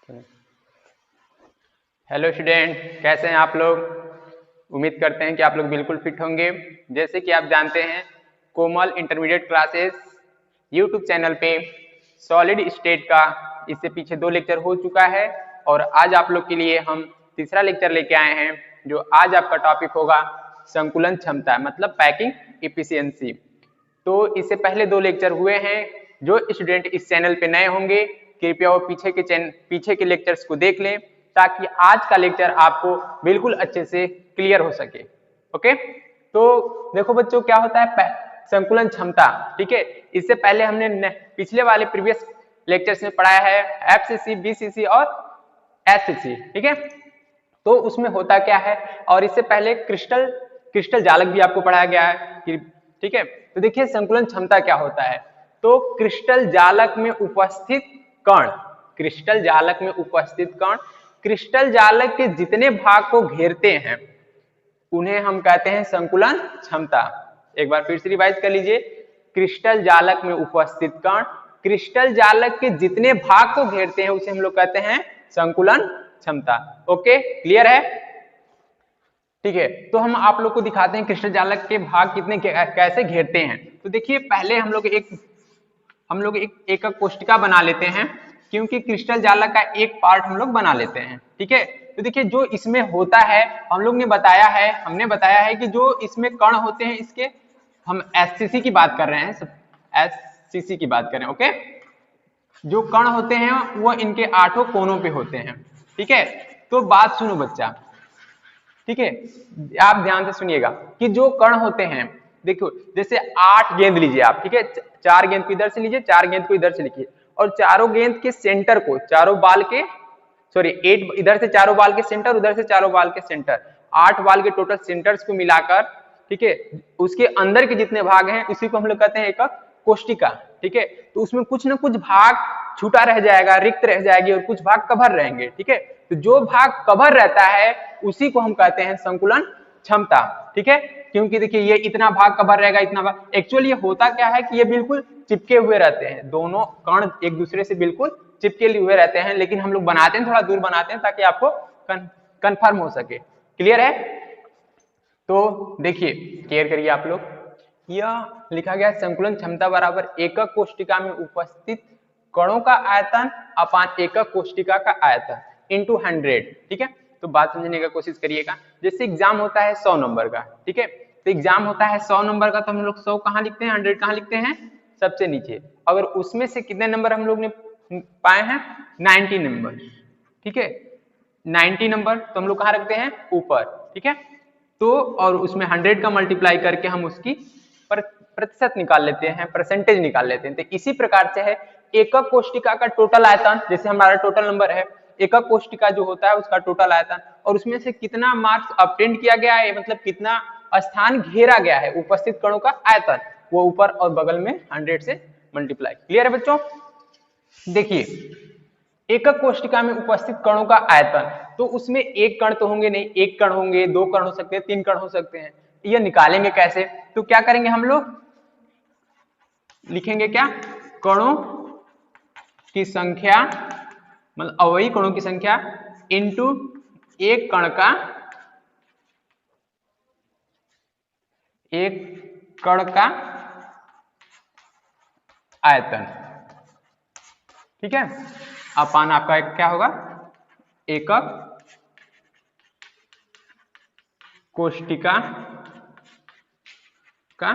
Hello student, कैसे हैं आप लोग। उम्मीद करते हैं कि आप लोग बिल्कुल फिट होंगे। जैसे कि आप जानते हैं, कोमल इंटरमीडिएट क्लासेस यूट्यूब चैनल पे सॉलिड स्टेट का इससे पीछे 2 लेक्चर हो चुका है और आज आप लोग के लिए हम तीसरा लेक्चर लेके आए हैं, जो आज आपका टॉपिक होगा संकुलन क्षमता, मतलब पैकिंग इफिशियंसी। तो इससे पहले 2 लेक्चर हुए हैं। जो स्टूडेंट इस चैनल पे नए होंगे कृपया वो पीछे के लेक्चर्स को देख लें, ताकि आज का लेक्चर आपको बिल्कुल अच्छे से क्लियर हो सके। ओके, तो देखो बच्चों, क्या होता है संकुलन क्षमता। ठीक है, इससे पहले हमने पिछले वाले प्रीवियस लेक्चर्स में पढ़ाया है एफसीसी, बीसीसी और एससीसी। ठीक है, तो उसमें होता क्या है, और इससे पहले क्रिस्टल जालक भी आपको पढ़ाया गया है। ठीक है, तो देखिए संकुलन क्षमता क्या होता है। तो क्रिस्टल जालक में उपस्थित कण, क्रिस्टल जालक में उपस्थित कण क्रिस्टल जालक के जितने भाग को घेरते हैं उन्हें हम कहते हैं संकुलन क्षमता। एक बार फिर से रिवाइज कर लीजिए। क्रिस्टल जालक में उपस्थित कण क्रिस्टल जालक के जितने भाग को घेरते हैं उसे हम लोग कहते हैं संकुलन क्षमता। ओके, क्लियर है। ठीक है, तो हम आप लोग को दिखाते हैं क्रिस्टल जालक के भाग कितने कैसे घेरते हैं। तो देखिए, पहले हम लोग एक एकक कोष्टिका बना लेते हैं, क्योंकि क्रिस्टल जालक का एक पार्ट हम लोग बना लेते हैं। ठीक है, तो देखिए जो इसमें होता है, हमने बताया है कि जो इसमें कण होते हैं, इसके हम एससीसी की बात कर रहे हैं, एससीसी की बात कर रहे हैं। ओके, जो कण होते हैं वो इनके 8 कोनों पे होते हैं। ठीक है, तो बात सुनो बच्चा। ठीक है, आप ध्यान से सुनिएगा कि जो कण होते हैं, देखो जैसे 8 गेंद लीजिए आप। ठीक है, 4 गेंद को इधर से लीजिए, 4 गेंद को इधर से लिखिए, और चारों गेंद के सेंटर को, चारों बाल के 8 इधर से चारों बाल के सेंटर, उधर से चारों बाल के सेंटर, 8 बाल के टोटल सेंटर्स को मिलाकर, ठीक है, उसके अंदर के जितने भाग हैं उसी को हम लोग कहते हैं एकक कोष्टिका। ठीक है, तो उसमें कुछ ना कुछ भाग छूटा रह जाएगा, रिक्त रह जाएगी, और कुछ भाग कवर रहेंगे। ठीक है, तो जो भाग कवर रहता है उसी को हम कहते हैं संकुलन क्षमता। ठीक है, क्योंकि देखिए ये इतना भाग कवर रहेगा, इतना भाग, एक्चुअली ये होता क्या है कि ये बिल्कुल चिपके हुए रहते हैं, दोनों कण एक दूसरे से बिल्कुल चिपके हुए रहते हैं, लेकिन हम लोग बनाते हैं थोड़ा दूर बनाते हैं ताकि आपको कंफर्म हो सके। क्लियर है। तो देखिए, क्लियर करिए आप लोग। यह लिखा गया संकुलन क्षमता बराबर एकक कोष्टिका में उपस्थित कणों का आयतन अपान एकक कोष्टिका का आयतन इंटू 100। ठीक है, तो बात समझने का कोशिश करिएगा। जैसे एग्जाम होता है 100 नंबर का। ठीक है, तो एग्जाम होता है 100 नंबर का, तो हम लोग 100 कहाँ लिखते हैं, 100 कहाँ लिखते हैं, सबसे नीचे। अगर उसमें से कितने नंबर हम लोग ने पाए हैं, 90 नंबर। ठीक है, 90 नंबर तो हम लोग कहाँ रखते हैं, ऊपर। ठीक है, तो और उसमें 100 का मल्टीप्लाई करके हम उसकी प्रतिशत निकाल लेते हैं, परसेंटेज निकाल लेते हैं। तो इसी प्रकार से है एकक कोष्टिका का टोटल आयतन, जैसे हमारा टोटल नंबर है, एकक कोष्टिका जो होता है उसका टोटल आयतन, और उसमें से कितना मार्क्स ऑब्टेन किया गया है, मतलब कितना स्थान घेरा गया है उपस्थित कणों का आयतन, वो ऊपर और बगल में 100 से मल्टीप्लाई। क्लियर है बच्चों। देखिए, एकक कोष्टिका में उपस्थित कणों का आयतन, तो उसमें एक कण तो होंगे नहीं, एक कण होंगे, 2 कण हो सकते हैं, 3 कण हो सकते हैं। ये निकालेंगे कैसे, तो क्या करेंगे हम लोग, लिखेंगे क्या, कणों की संख्या, मतलब अवयवी कणों की संख्या इनटू एक कण का आयतन। ठीक है, अपान आपका क्या होगा, एकक कोष्टिका का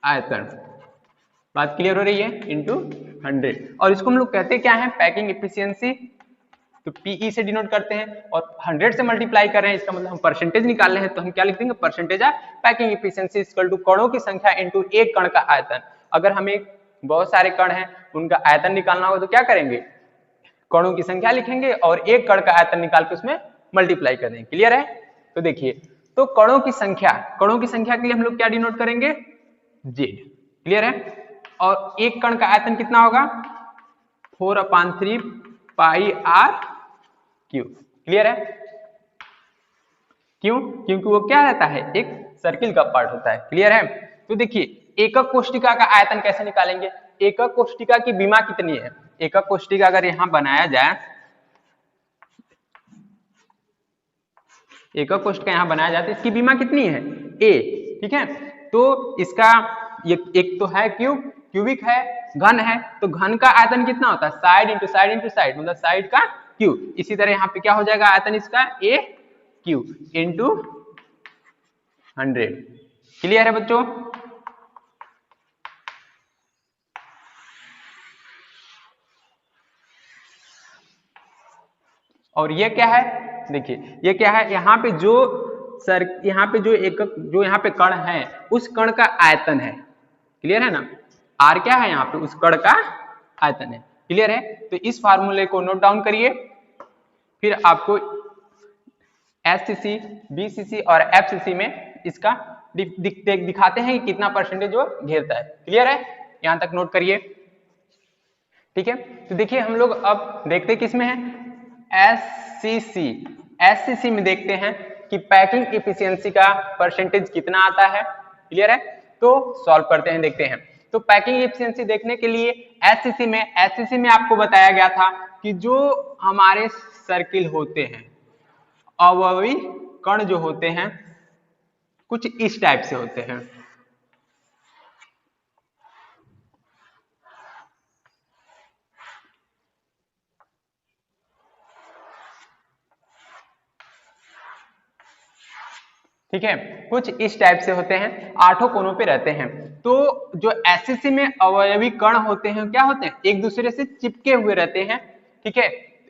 आयतन। बात क्लियर हो रही है, इंटू 100। और इसको हम लोग कहते क्या है, पैकिंग इफिशियंसी। तो पीई से डिनोट करते हैं, और 100 से मल्टीप्लाई कर रहे हैं, इसका मतलब हम परसेंटेज निकाल रहे हैं, तो हम क्या लिख देंगे, percentage of packing efficiency equal to कणों की संख्या इंटू एक कण का आयतन। अगर हमें बहुत सारे कण हैं, उनका आयतन निकालना होगा तो क्या करेंगे, कणों की संख्या लिखेंगे और एक कण का आयतन निकाल के उसमें मल्टीप्लाई कर देंगे। क्लियर है। तो देखिए, तो कणों की संख्या के लिए हम लोग क्या डिनोट करेंगे, जेड। क्लियर है। और एक कण का आयतन कितना होगा, 4/3 पाई आर क्यूब। क्लियर है। क्यों, क्योंकि वो क्या रहता है, एक सर्किल का पार्ट होता है। क्लियर है। तो देखिए, एकक कोष्टिका का आयतन कैसे निकालेंगे, एकक कोष्टिका की विमा कितनी है, एकक कोष्टिका अगर यहां बनाया जाए एकक कोष्ठ का यहाँ बनाया जाता है। इसकी बीमा कितनी है? a, ठीक है। तो इसका ये एक तो है क्यूबिक है, घन है, तो घन का आयतन कितना होता है? Side into side into side, मतलब साइड का क्यूब। इसी तरह यहाँ पे क्या हो जाएगा आयतन इसका? a cube into 100। क्लियर है बच्चों? और ये क्या है? देखिए ये क्या है, यहाँ पे जो यहाँ पे जो एकक, जो यहाँ पे कण है उस कण का आयतन है। क्लियर है ना? आर क्या है यहाँ पे? उस कण का आयतन है। क्लियर है? तो इस फार्मूले को नोट डाउन करिए, फिर आपको एससीसी, बीसीसी और एफसीसी में इसका दिखाते हैं कि कितना परसेंटेज वो घेरता है। क्लियर है? यहां तक नोट करिए, ठीक है। तो देखिए हम लोग अब देखते किस में है, एससीसी। एससीसी में देखते हैं कि पैकिंग इफिशियंसी का परसेंटेज कितना आता है। क्लियर है? तो सॉल्व करते हैं, देखते हैं। तो पैकिंग इफिशियंसी देखने के लिए एससीसी में आपको बताया गया था कि जो हमारे सर्किल होते हैं, अवयवी कण जो होते हैं कुछ इस टाइप से होते हैं। ठीक है, कुछ इस टाइप से होते हैं, 8 कोनों पे रहते हैं। तो जो एससीसी में अवयवी कण होते हैं क्या होते हैं? एक दूसरे से चिपके हुए रहते हैं। ठीक है,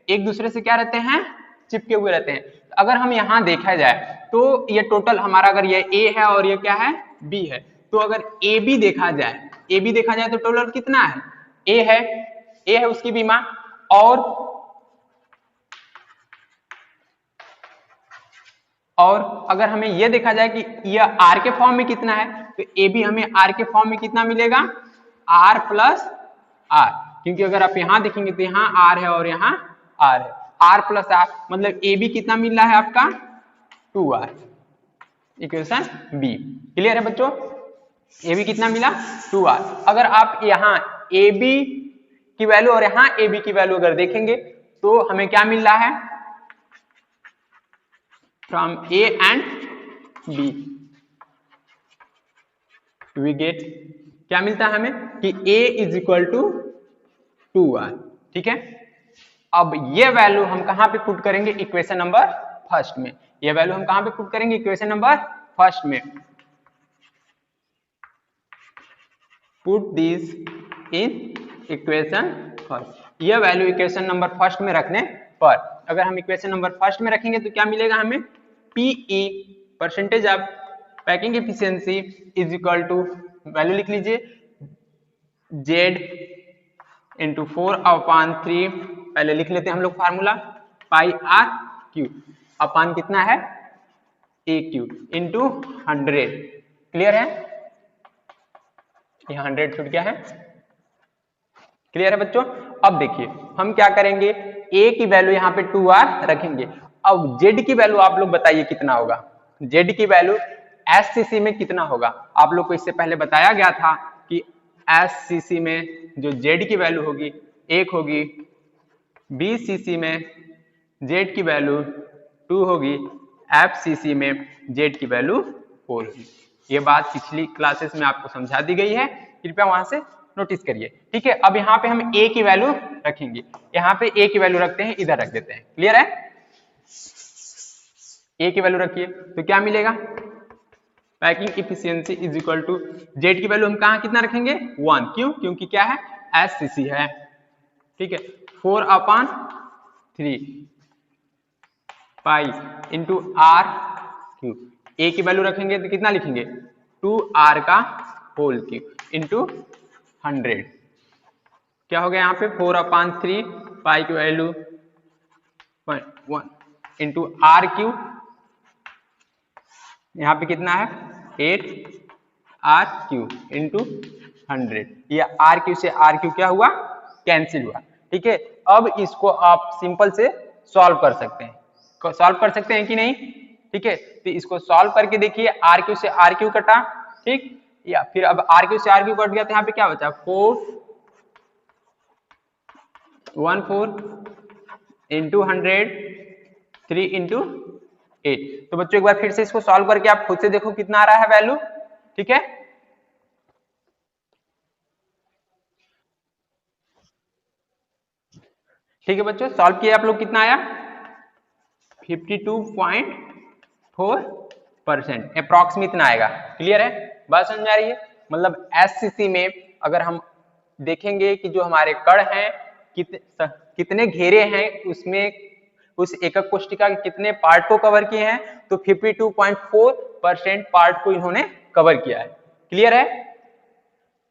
एक दूसरे से क्या रहते हैं? चिपके हुए रहते हैं। अगर हम यहाँ देखा जाए तो ये टोटल हमारा, अगर ये ए है और ये क्या है? बी है, तो अगर ए बी देखा जाए तो टोटल कितना है? ए है उसकी बीमा। और अगर हमें यह देखा जाए कि यह आर के फॉर्म में कितना है, तो ए भी हमें आर के फॉर्म में कितना मिलेगा? आर प्लस आर, क्योंकि अगर आप यहां देखेंगे तो यहाँ आर है और यहाँ आर है। आर प्लस आर मतलब ए बी कितना मिल रहा है आपका? 2r, equation B. क्लियर है बच्चों? ए बी कितना मिला? 2r। अगर आप यहाँ ए बी की वैल्यू और यहाँ ए बी की वैल्यू अगर देखेंगे तो हमें क्या मिल रहा है? From A and B we get, क्या मिलता है हमें कि A is equal to 2r। ठीक है, अब ये वैल्यू हम कहां पे पुट करेंगे? इक्वेशन नंबर फर्स्ट में। ये वैल्यू हम कहां पे पुट करेंगे? इक्वेशन नंबर फर्स्ट में। Put this in equation first. यह वैल्यू इक्वेशन नंबर फर्स्ट में रखने पर, अगर हम इक्वेशन नंबर फर्स्ट में रखेंगे तो क्या मिलेगा हमें? PE percentage of packing efficiency is equal to, value लिख लीजिए, Z इंटू 4/3, पहले लिख लेते हैं हम लोग फार्मूला, पाई आर क्यू अपान कितना है? ए क्यू इंटू 100। क्लियर है? यहाँ 100 छूट गया है। क्लियर है बच्चों? अब देखिए हम क्या करेंगे, ए की वैल्यू यहाँ पे 2r रखेंगे। अब z की वैल्यू आप लोग बताइए कितना होगा? z की वैल्यू एससीसी में कितना होगा? आप लोग को इससे पहले बताया गया था कि एससीसी में जो z की वैल्यू होगी 1 होगी, बीसीसी में z की वैल्यू 2 होगी, एफसीसी में z की वैल्यू 4 होगी। ये बात पिछली क्लासेस में आपको समझा दी गई है, कृपया वहां से नोटिस करिए। ठीक है, अब यहाँ पे हम a की वैल्यू रखेंगे, यहाँ पे a की वैल्यू रखते हैं, इधर रख देते हैं। क्लियर है? a की वैल्यू रखिए तो क्या मिलेगा? Packing efficiency is equal to, z की वैल्यू हम कहाँ कितना रखेंगे? 1। क्यों? क्योंकि क्या है? एससीसी है। ठीक है, 4/3 पाई इंटू आर क्यूब। ए की वैल्यू रखेंगे तो कितना लिखेंगे? 2r का होल क्यूब इंटू 100। क्या हो गया यहाँ पे? 4/3 पाई की वैल्यू 1 इंटू आर क्यूब, यहाँ पे कितना है? 8r cube into 100। ये आर क्यू से आर क्यू क्या हुआ? कैंसिल हुआ। ठीक है, अब इसको आप सिंपल से सॉल्व कर सकते हैं। सॉल्व कर सकते हैं कि नहीं? ठीक है, तो इसको सॉल्व करके देखिए, आर क्यू से आर क्यू कटा, ठीक, या फिर अब आर क्यू से आर क्यू कट गया तो यहाँ पे क्या बचा? 4 इंटू 100, 3 इंटू 8। तो बच्चों एक बार फिर से इसको सॉल्व करके आप खुद से देखो कितना आ रहा है वैल्यू। ठीक है, ठीक है बच्चों, सॉल्व किए आप लोग, कितना आया 52.4% अप्रॉक्स में इतना आएगा। क्लियर है, बात समझ में आ रही है। मतलब एससीसी में अगर हम देखेंगे कि जो हमारे कण हैं कितने घेरे हैं, उसमें उस एकक कोष्टिका के कितने पार्ट को कवर किए हैं, तो 52.4% पार्ट को इन्होंने कवर किया है। क्लियर है,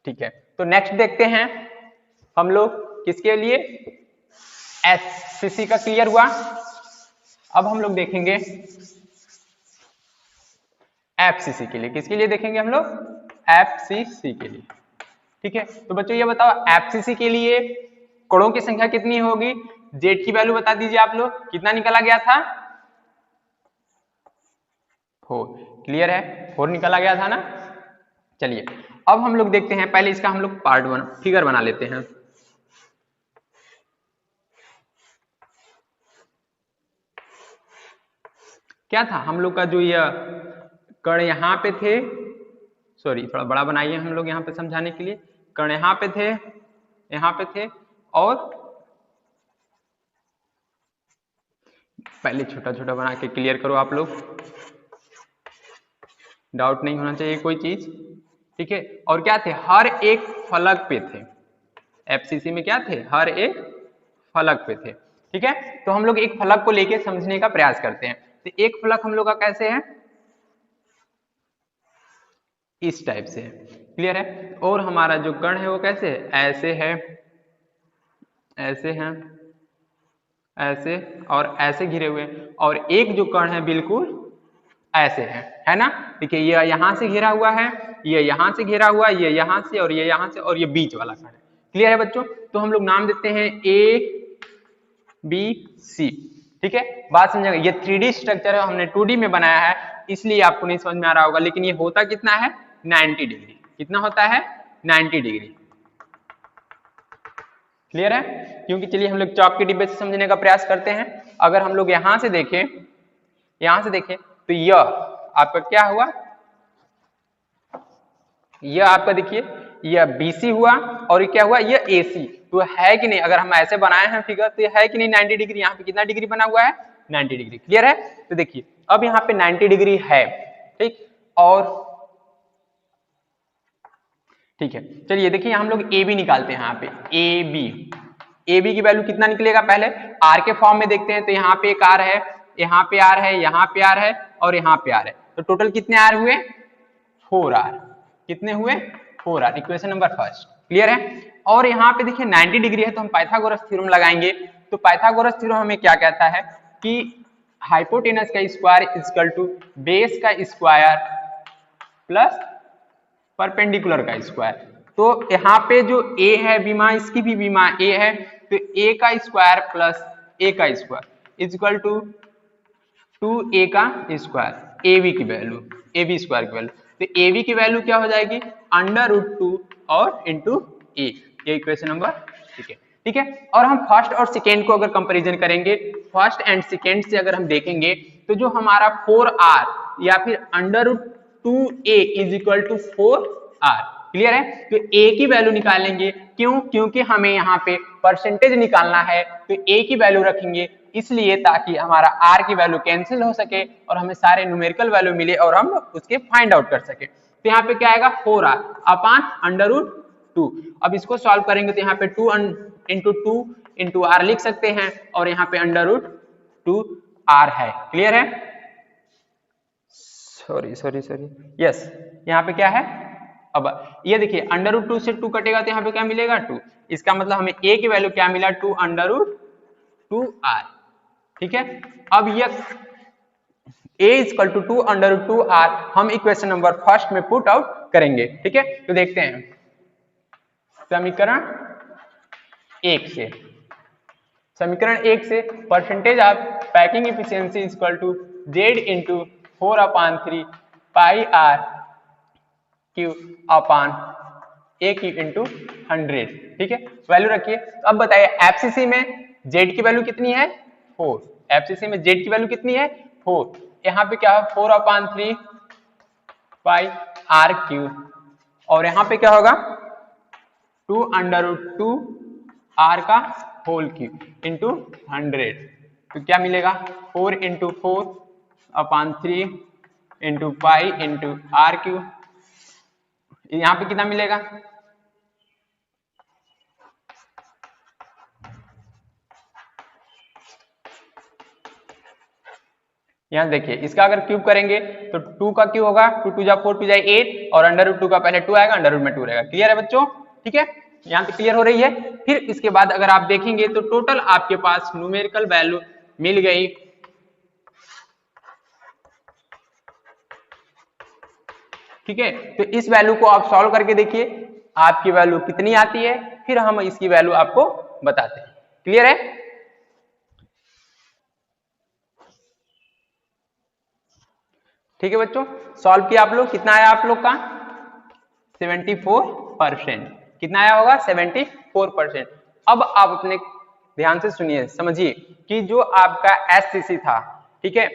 ठीक है। तो नेक्स्ट देखते हैं हम लोग किसके लिए, एससीसी का क्लियर हुआ। अब हम लोग देखेंगे एफसीसी के लिए। किसके लिए देखेंगे हम लोग, एफसीसी के लिए। ठीक है, तो बच्चों ये बताओ एफसीसी के लिए कणों की संख्या कितनी होगी, जेड की वैल्यू बता दीजिए आप लोग, कितना निकला गया था 4। क्लियर है, 4 निकला गया था ना। चलिए अब हम लोग देखते हैं, पहले इसका हम लोग पार्ट फिगर बना लेते हैं। क्या था हम लोग का जो ये कण यहाँ पे थे, सॉरी थोड़ा बड़ा बनाइए हम लोग यहाँ पे समझाने के लिए, कण यहाँ पे थे, यहाँ पे थे, और पहले छोटा छोटा बना के क्लियर करो आप लोग, डाउट नहीं होना चाहिए कोई चीज। ठीक है, और क्या थे, हर एक फलक पे थे, एफसीसी में क्या थे, हर एक फलक पे थे। ठीक है, तो हम लोग एक फलक को लेके समझने का प्रयास करते हैं। तो एक फलक हम लोग का कैसे है, इस टाइप से है। क्लियर है, और हमारा जो कण है वो कैसे है, ऐसे है, ऐसे हैं, ऐसे और ऐसे घिरे हुए, और एक जो कण है बिल्कुल ऐसे है ना। देखिए ये यहां से घिरा हुआ है, ये यहां से घिरा हुआ, ये यहां से, और ये यहां से, और ये बीच वाला कण है। क्लियर है बच्चों, तो हम लोग नाम देते हैं ए बी सी। ठीक है, बात समझेगा, ये 3D स्ट्रक्चर है, हमने 2D में बनाया है, इसलिए आपको नहीं समझ में आ रहा होगा, लेकिन ये होता कितना है 90 डिग्री। कितना होता है 90 डिग्री। क्लियर है, क्योंकि चलिए हम लोग चौक के डिब्बे से समझने का प्रयास करते हैं। अगर हम लोग यहां से देखें, यहां से देखें, तो यह आपका क्या हुआ, यह आपका देखिए यह BC हुआ, और ये क्या हुआ, यह AC। तो है कि नहीं, अगर हम ऐसे बनाए हैं फिगर, तो है कि नहीं 90 डिग्री, यहाँ पे कितना डिग्री बना हुआ है 90 डिग्री। क्लियर है, तो देखिए अब यहाँ पे 90 डिग्री है। ठीक, और ठीक है, चलिए देखिए हम लोग AB निकालते हैं। यहाँ पे AB की वैल्यू कितना निकलेगा, पहले R के फॉर्म में देखते हैं। तो यहाँ पे एक R है, यहाँ पे R है, यहाँ पे R है, और यहाँ पे R है, तो टोटल कितने R हुए 4R। कितने हुए 4R, equation number first. Clear है, और यहाँ पे देखिए 90 डिग्री है, तो हम पाइथागोरस थ्योरम लगाएंगे। तो पाइथागोरस थ्योरम हमें क्या कहता है कि हाइपोटेनस का स्क्वायर इक्वल टू बेस का स्क्वायर प्लस परपेंडिकुलर का स्क्वायर। तो यहाँ पे जो a है विमा, इसकी भी विमा a है, तो a का स्क्वायर प्लस a का स्क्वायर इक्वल टू 2a का स्क्वायर, ab की वैल्यू, ab स्क्वायर की वैल्यू। तो ab की वैल्यू क्या हो जाएगी √2 और इंटू a, ये इक्वेशन नंबर। ठीक है, और हम फर्स्ट और सेकेंड को अगर कंपैरिजन करेंगे, फर्स्ट एंड सेकेंड से अगर हम देखेंगे, तो जो हमारा 4R या फिर √2a is equal to 4R। Clear है, तो a की वैल्यू निकालेंगे, क्यों, क्योंकि हमें यहाँ पे परसेंटेज निकालना है, तो a की वैल्यू रखेंगे इसलिए ताकि हमारा r की वैल्यू कैंसिल हो सके और हमें सारे न्यूमेरिकल वैल्यू मिले और हम उसके फाइंड आउट कर सके। तो यहाँ पे क्या आएगा 4R अपान √2। अब इसको सॉल्व करेंगे तो यहाँ पे 2 इंटू R लिख सकते हैं, और यहाँ पे √2R है। क्लियर है, सॉरी यस, यहाँ पे क्या है, अब ये देखिए √2 से 2 कटेगा तो यहाँ पे क्या मिलेगा 2। इसका मतलब हमें a की वैल्यू क्या मिला 2√2R। ठीक है, अब ये a इक्वल टू 2√2R हम इक्वेशन नंबर फर्स्ट में पुट आउट करेंगे। ठीक है, तो देखते हैं समीकरण 1 से, समीकरण 1 से percentage of packing efficiency equal to Z into 4/3 pi R cube upon a cube into 100। ठीक है, वैल्यू रखिए। तो अब बताइए एफसीसी में Z की वैल्यू कितनी है 4, एफसीसी में Z की वैल्यू कितनी है 4, यहाँ पे क्या है 4/3 पाई आर क्यूब, और यहाँ पे क्या होगा 2√2 आर का होल क्यूब इंटू 100। तो क्या मिलेगा 4 × 4/3 into pi into R cube. यहाँ पे कितना मिलेगा, यहाँ देखिए इसका अगर क्यूब करेंगे तो 2 का क्यूब होगा 2 × 2 = 4 × 2 = 8 और √2 का पहले 2 आएगा, √ में 2 रहेगा। क्लियर है बच्चों? ठीक है, यहाँ पे क्लियर हो रही है। फिर इसके बाद अगर आप देखेंगे तो टोटल आपके पास न्यूमेरिकल वैल्यू मिल गई। ठीक है, तो इस वैल्यू को आप सॉल्व करके देखिए आपकी वैल्यू कितनी आती है, फिर हम इसकी वैल्यू आपको बताते हैं। क्लियर है? ठीक है बच्चों, सॉल्व किया आप लोग, कितना आया आप लोग का 74%। कितना आया होगा 74%। अब आप अपने ध्यान से सुनिए, समझिए कि जो आपका एससीसी था, ठीक है,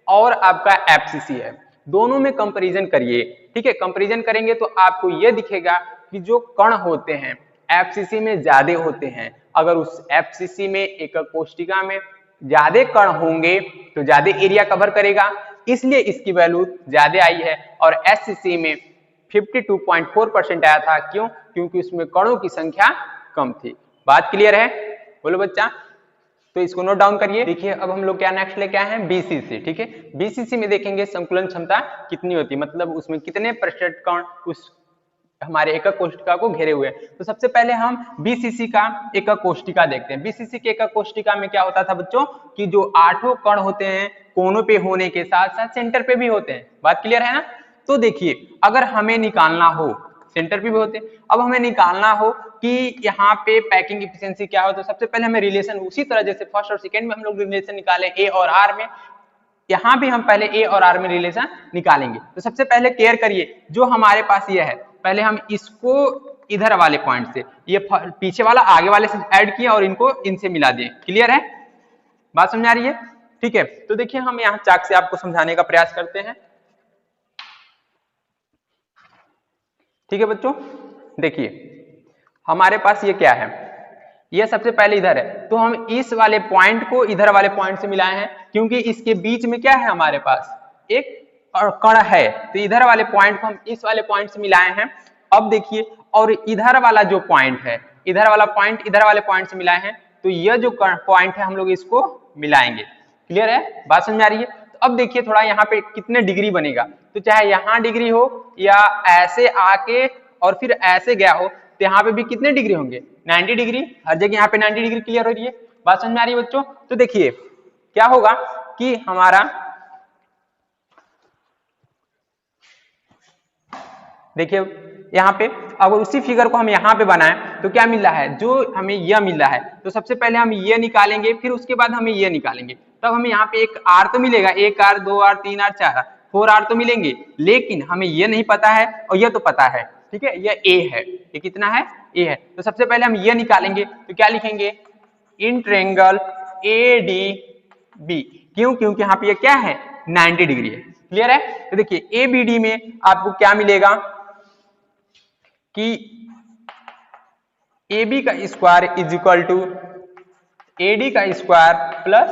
और आपका एफसीसी है, दोनों में कंपैरिजन करिए। ठीक है, कंपैरिजन करेंगे तो आपको यह दिखेगा कि जो कण होते हैं एफसीसी में ज्यादा होते हैं। अगर उस एफसीसी में एक कोष्टिका में ज्यादा कण होंगे तो ज्यादा एरिया कवर करेगा, इसलिए इसकी वैल्यू ज्यादा आई है। और एससीसी में 52.4% आया था। क्यों? क्योंकि उसमें कणों की संख्या कम थी। बात क्लियर है? बोलो बच्चा। तो इसको नोट डाउन करिए। देखिए अब हम लोग क्या नेक्स्ट लेके आए हैं बीसीसी। ठीक है, बीसीसी में देखेंगे संकुलन क्षमता कितनी होती है, मतलब उसमें कितने प्रतिशत कण उस हमारे एकक कोष्टिका को घेरे हुए हैं। तो सबसे पहले हम बीसीसी का एकक कोष्टिका देखते हैं। बीसीसी के एकक कोष्टिका में क्या होता था बच्चों कि जो 8 कण होते हैं कोनों पे होने के साथ साथ सेंटर पे भी होते हैं। बात क्लियर है ना? तो देखिए अगर हमें निकालना हो, सेंटर पे भी होते हैं, अब हमें निकालना हो कि यहाँ पे पैकिंग एफिशिएंसी क्या हो, तो सबसे पहले हमें रिलेशन उसी तरह जैसे फर्स्ट और सेकंड में हम लोग रिलेशन निकाले ए और आर में, यहाँ भी हम पहले ए और आर में रिलेशन निकालेंगे। तो सबसे पहले केयर करिए, जो हमारे पास ये है पहले हम इसको इधर वाले पॉइंट से, ये पीछे वाला आगे वाले से ऐड किया और इनको इनसे मिला दिए। क्लियर है? बात समझ आ रही है? ठीक है, तो देखिए हम यहाँ चाक से आपको समझाने का प्रयास करते हैं। ठीक है बच्चों, देखिए हमारे पास ये क्या है, ये सबसे पहले इधर है, तो हम इस वाले पॉइंट को इधर वाले पॉइंट से मिलाए हैं, क्योंकि इसके बीच में क्या है हमारे पास एक कण है, तो इधर वाले पॉइंट को हम इस वाले पॉइंट से मिलाए हैं। अब देखिए, और इधर वाला जो पॉइंट है, इधर वाला पॉइंट इधर वाले पॉइंट से मिलाए हैं, तो यह जो पॉइंट है हम लोग इसको मिलाएंगे। क्लियर है? बात समझ आ रही है? तो अब देखिए थोड़ा यहाँ पे कितने डिग्री बनेगा, तो चाहे यहाँ डिग्री हो या ऐसे आके और फिर ऐसे गया हो, तो यहाँ पे भी कितने डिग्री होंगे 90 डिग्री, हर जगह यहाँ पे 90 डिग्री। क्लियर हो रही है? बात समझ में आ रही है बच्चों? तो देखिए क्या होगा कि हमारा, देखिए यहाँ पे अगर उसी फिगर को हम यहाँ पे बनाएं तो क्या मिल रहा है, जो हमें यह मिल रहा है, तो सबसे पहले हम ये निकालेंगे, फिर उसके बाद हमें ये निकालेंगे, तब हमें यहाँ पे एक आर तो मिलेगा, 1 R 2 R 3 R 4 R 4 R तो मिलेंगे, लेकिन हमें ये नहीं पता है और ये तो पता है। ठीक है, ये ए है, ये कितना है ए है, तो सबसे पहले हम ये निकालेंगे, तो क्या लिखेंगे in triangle A D B. क्यों? क्योंकि यहाँ पे ये क्या है 90 डिग्री है। क्लियर है? तो देखिए ए बी डी में आपको क्या मिलेगा कि ए बी का square is equal to A D का स्क्वायर प्लस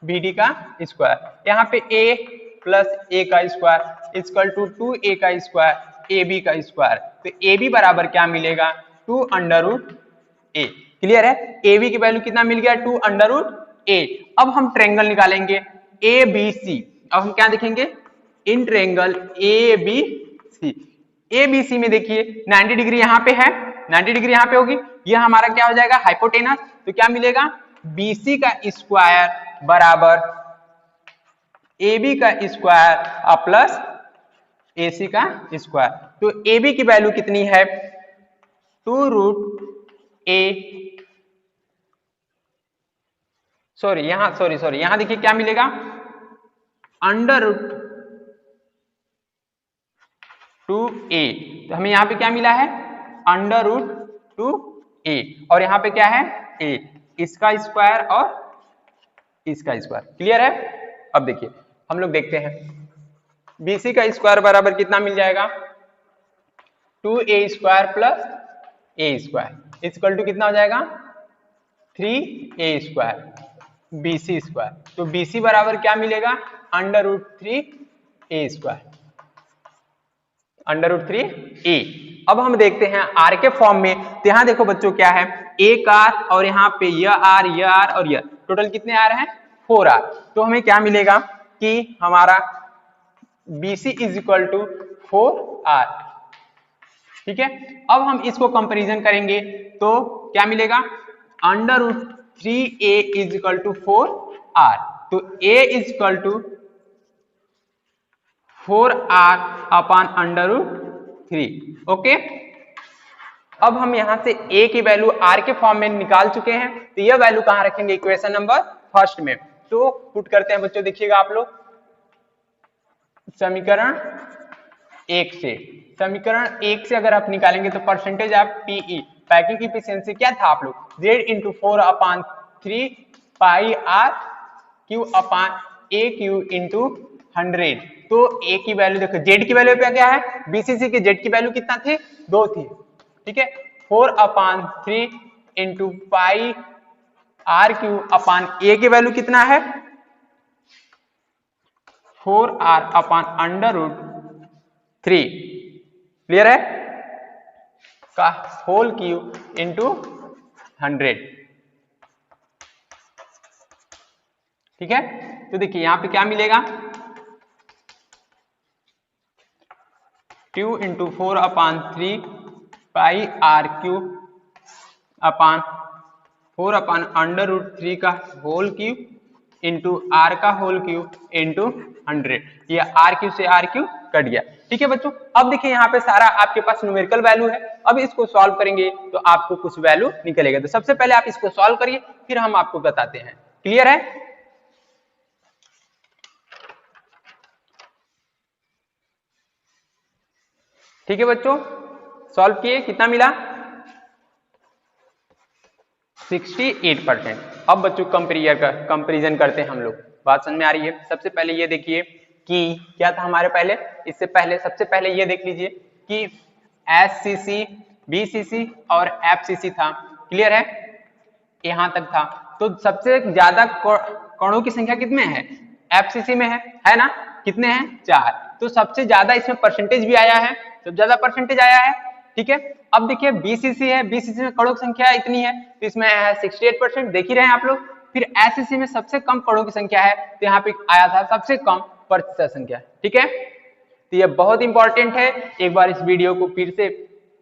बी डी का स्क्वायर। यहाँ पे ए प्लस ए का स्क्वायर इक्वल टू 2a का स्क्वायर ए बी का स्क्वायर। तो ए बी बराबर क्या मिलेगा 2√a। क्लियर है? ए बी की वैल्यू कितना मिल गया 2√a। अब हम ट्रायंगल निकालेंगे ए बी सी। अब हम क्या देखेंगे in triangle A B C. A B C में देखिए 90 डिग्री यहाँ पे है, 90 डिग्री यहाँ पे होगी, यह हमारा क्या हो जाएगा हाइपोटेनस। तो क्या मिलेगा BC का स्क्वायर बराबर AB का स्क्वायर प्लस AC का स्क्वायर। तो AB की वैल्यू कितनी है 2√a, सॉरी यहाँ देखिए क्या मिलेगा √2a। तो हमें यहाँ पे क्या मिला है √2a, और यहाँ पे क्या है a, इसका स्क्वायर और इसका स्क्वायर। क्लियर है? अब देखिए हम लोग देखते हैं BC का स्क्वायर बराबर कितना मिल जाएगा 2A square plus A square equal to कितना हो जाएगा 3A स्क्वायर BC स्क्वायर। तो BC बराबर क्या मिलेगा √3A स्क्वायर √3A। अब हम देखते हैं R के फॉर्म में, तो यहाँ देखो बच्चों क्या है एक R और यहाँ पे यह R और यह टोटल कितने R हैं 4R। तो हमें क्या मिलेगा कि हमारा BC is equal to 4R। ठीक है, अब हम इसको कंपैरिजन करेंगे तो क्या मिलेगा √3A is equal to 4R। तो A is equal to 4R upon √3। Okay, अब हम यहां से A की वैल्यू R के फॉर्म में निकाल चुके हैं, तो यह वैल्यू कहां रखेंगे इक्वेशन नंबर फर्स्ट में। तो पुट करते हैं बच्चों, देखिएगा आप लोग समीकरण 1 से अगर आप निकालेंगे तो percentage of PE packing efficiency क्या था आप लोग Z into 4/3 pi R Q upon AQ into 100। तो A की वैल्यू देखो, Z की वैल्यू पे क्या है BCC के Z की वैल्यू कितना थी 2 थी। ठीक है, 4/3 into pi RQ upon A की वैल्यू कितना है 4R अपॉन √3। क्लियर है का होल क्यूब इंटू 100। ठीक है, तो देखिए यहां पे क्या मिलेगा 2 इंटू 4/3 पाई RQ अपॉन 4/√3 का होल क्यूब इंटू R का होल क्यूब इंटू 100। ये RQ से RQ कट गया। ठीक है बच्चों, अब देखिए यहाँ पे सारा आपके पास न्यूमेरिकल वैल्यू है। अब इसको सॉल्व करेंगे तो आपको कुछ वैल्यू निकलेगा। तो सबसे पहले आप इसको सॉल्व करिए, फिर हम आपको बताते हैं। क्लियर है? ठीक है बच्चों, सॉल्व किए, कितना मिला 68%। अब बच्चों कंपेरिजन करते हैं हम लोग। बात समझ में आ रही है? सबसे पहले ये देखिए कि क्या था हमारे पहले, इससे पहले सबसे पहले ये देख लीजिए कि SCC, BCC और FCC था। क्लियर है? यहां तक था। तो सबसे ज्यादा कणों की संख्या कितने हैं FCC में है ना? कितने हैं 4। तो सबसे ज्यादा इसमें परसेंटेज भी आया है, सबसे ज्यादा परसेंटेज आया है। ठीक है, अब देखिए BCC है, BCC में कणों की संख्या इतनी है तो इसमें है 68%, देख ही रहे हैं आप लोग। फिर SCC में सबसे कम कणों की संख्या है तो यहाँ पे आया था सबसे कम प्रतिशत संख्या। ठीक है, तो ये बहुत इंपॉर्टेंट है। एक बार इस वीडियो को फिर से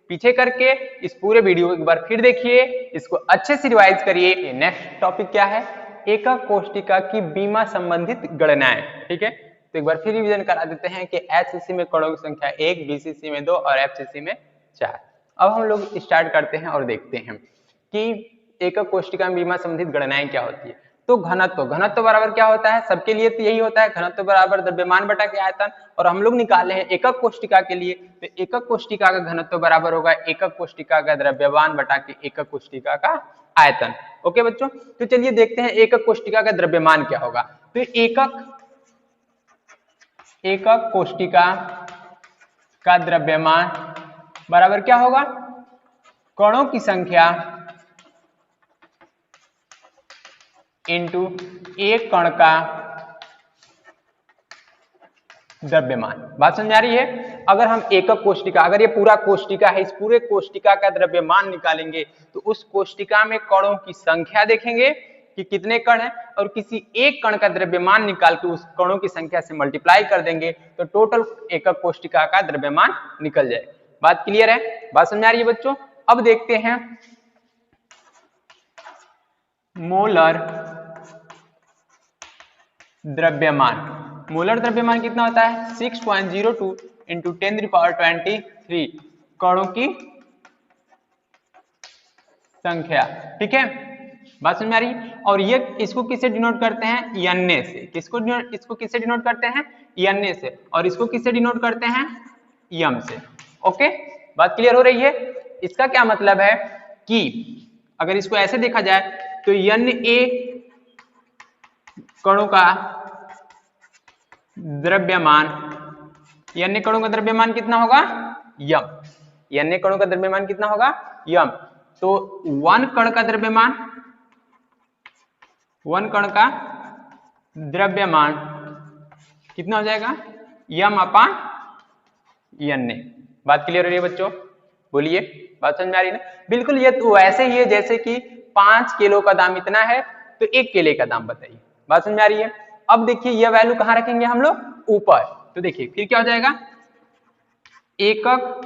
पीछे करके इस पूरे वीडियो को एक बार फिर देखिए, इसको अच्छे से रिवाइज करिए। नेक्स्ट टॉपिक क्या है, एकक कोष्टिका की बीमा संबंधित गणनाएं। ठीक है, तो एक बार फिर रिवीजन करा देते हैं कि HCC में कणों की संख्या 1, BCC में 2 और FCC में 4। अब हम लोग स्टार्ट करते हैं और देखते हैं कि एकक कोष्टिका में बीमा संबंधित गणनाएं क्या होती है। तो घनत्व बराबर क्या होता है, सबके लिए तो यही होता है, घनत्व बराबर द्रव्यमान बटा के आयतन। और हम लोग निकाले हैं एकक कोष्टिका के लिए, तो एकक कोष्टिका का घनत्व बराबर होगा एकक कोष्टिका का द्रव्यमान बटा के एकक कोष्टिका का आयतन। ओके बच्चों, तो चलिए देखते हैं एकक कोष्टिका का द्रव्यमान क्या होगा। तो एकक कोष्टिका का द्रव्यमान बराबर क्या होगा, कणों की संख्या इंटू एक कण का द्रव्यमान। बात समझ आ रही है? अगर हम एकक कोष्टिका, अगर ये पूरा कोष्टिका है, इस पूरे कोष्टिका का द्रव्यमान निकालेंगे तो उस कोष्टिका में कणों की संख्या देखेंगे कि कितने कण हैं और किसी एक कण का द्रव्यमान निकाल के उस कणों की संख्या से मल्टीप्लाई कर देंगे तो टोटल एकक कोष्टिका का द्रव्यमान निकल जाएगा। बात क्लियर है? बात समझ आ रही है बच्चों? अब देखते हैं मोलर द्रव्यमान। मोलर द्रव्यमान कितना होता है 6.02 इंटू 10⁻23 कणों की संख्या। ठीक है, बात समझ में आ रही? और ये इसको किससे डिनोट करते हैं, NA से। इसको किससे डिनोट करते हैं, NA से। और इसको किससे डिनोट करते हैं, M से। ओके, बात क्लियर हो रही है? इसका क्या मतलब है कि अगर इसको ऐसे देखा जाए तो NA कणों का द्रव्यमान, अन्य कणों का द्रव्यमान कितना होगा यम, अन्य कणों का द्रव्यमान कितना होगा यम। तो वन कण का द्रव्यमान, वन कण का द्रव्यमान कितना हो जाएगा यम अपान अन्य। बात क्लियर हो रही है बच्चों, बोलिए बात समझ में आ रही है ना। बिल्कुल ये तो ऐसे ही है जैसे कि 5 किलो का दाम इतना है तो 1 केले का दाम बताइए, बात समझ में आ रही है। अब देखिए यह वैल्यू कहां रखेंगे हम लोग ऊपर, तो देखिए फिर क्या हो जाएगा एकक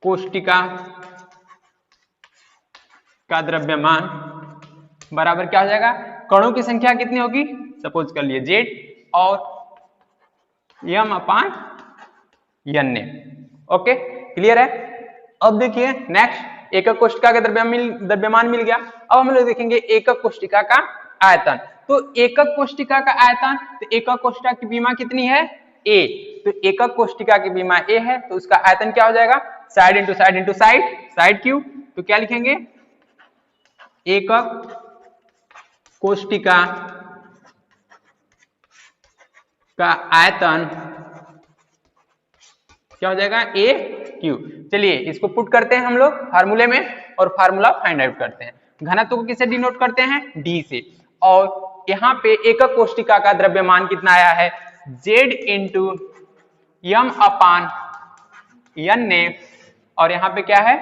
कोष्टिका का द्रव्यमान बराबर क्या हो जाएगा, कणों की संख्या कितनी होगी, सपोज कर लिए जेड और यम अपान अन्य। ओके क्लियर है। अब देखिए नेक्स्ट एकक कोष्टिका का द्रव्यमान मिल गया। अब हम लोग देखेंगे एकक कोष्टिका का आयतन। तो एकक कोष्टिका का आयतन, तो एकक कोष्टिका की विमा कितनी है a, तो एकक कोष्टिका की विमा a है तो उसका आयतन क्या हो जाएगा side into side into side, side Q, तो क्या लिखेंगे एकक कोष्टिका का आयतन क्या हो जाएगा ए क्यू। चलिए इसको पुट करते हैं हम लोग फार्मूले में और फार्मूला फाइंड आउट करते हैं। घनत्व को किससे डिनोट करते हैं डी से, और यहाँ पे एकक कोष्टिका का द्रव्यमान कितना आया है जेड इंटू यम अपान अन्य, और यहाँ पे क्या है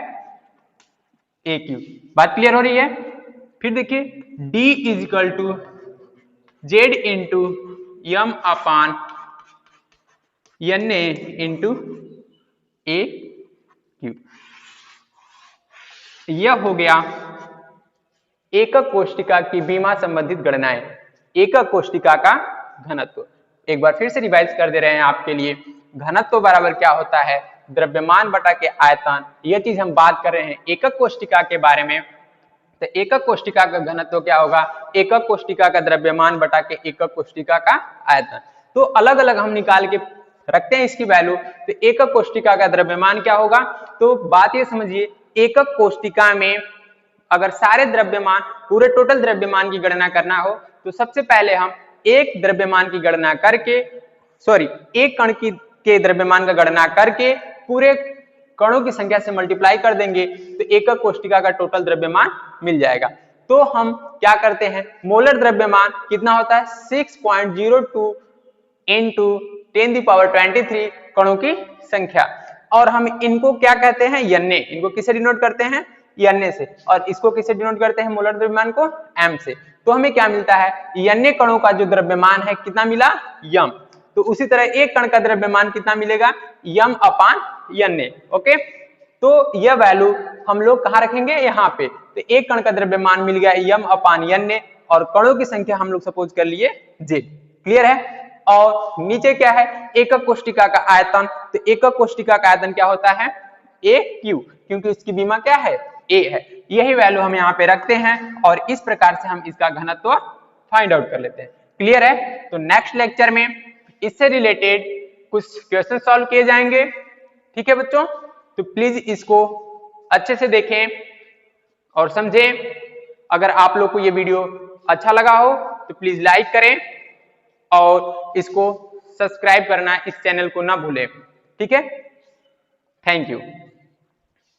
ए क्यू। बात क्लियर हो रही है। फिर देखिए D is equal to Z into M upon NA into A Q. यह हो गया एकक कोष्टिका की विमा संबंधित गणनाएं, एकक कोष्टिका का घनत्व। एक बार फिर से रिवाइज कर दे रहे हैं आपके लिए, घनत्व बराबर क्या होता है द्रव्यमान बटा के आयतन। यह चीज हम बात कर रहे हैं एकक कोष्टिका के बारे में, तो एकक कोष्टिका का घनत्व क्या होगा एकक कोष्टिका का द्रव्यमान बटा के एकक कोष्टिका का आयतन। तो अलग अलग हम निकाल के रखते हैं इसकी वैल्यू। तो एकक कोष्टिका का द्रव्यमान क्या होगा, तो बात ये समझिए एकक कोष्टिका में अगर सारे द्रव्यमान पूरे टोटल द्रव्यमान की गणना करना हो तो सबसे पहले हम एक द्रव्यमान की गणना करके एक कण की के द्रव्यमान का गणना करके पूरे कणों की संख्या से मल्टीप्लाई कर देंगे तो एकक कोष्टिका का टोटल द्रव्यमान मिल जाएगा। तो हम क्या करते हैं मोलर द्रव्यमान कितना होता है 6.02 इंटू 10⁻23 कणों की संख्या, और हम इनको क्या कहते हैं अन्य, इनको किसे डिनोट करते हैं अन्य से, और इसको किसे डिनोट करते हैं मोलर द्रव्यमान को m से। तो हमें क्या मिलता है अन्य कणों का जो द्रव्यमान है कितना मिला यम, तो उसी तरह एक कण का द्रव्यमान कितना मिलेगा यम अपान अन्य। ओके तो यह वैल्यू हम लोग कहाँ रखेंगे यहाँ पे, तो एक कण का द्रव्यमान मिल गया यम अपान अन्य और कणों की संख्या हम लोग सपोज कर लिए जेड। क्लियर है। और नीचे क्या है एकक कोष्टिका का आयतन, तो एकक कोष्टिका का आयतन क्या होता है ए क्यू, क्योंकि इसकी विमा क्या है ए है। यही वैल्यू हम यहाँ पे रखते हैं और इस प्रकार से हम इसका घनत्व फाइंड आउट कर लेते हैं। क्लियर है। तो नेक्स्ट लेक्चर में इससे रिलेटेड कुछ क्वेश्चन सॉल्व किए जाएंगे। ठीक है बच्चों, तो प्लीज इसको अच्छे से देखें और समझें। अगर आप लोग को ये वीडियो अच्छा लगा हो तो प्लीज लाइक करें और इसको सब्सक्राइब करना इस चैनल को ना भूलें। ठीक है, थैंक यू।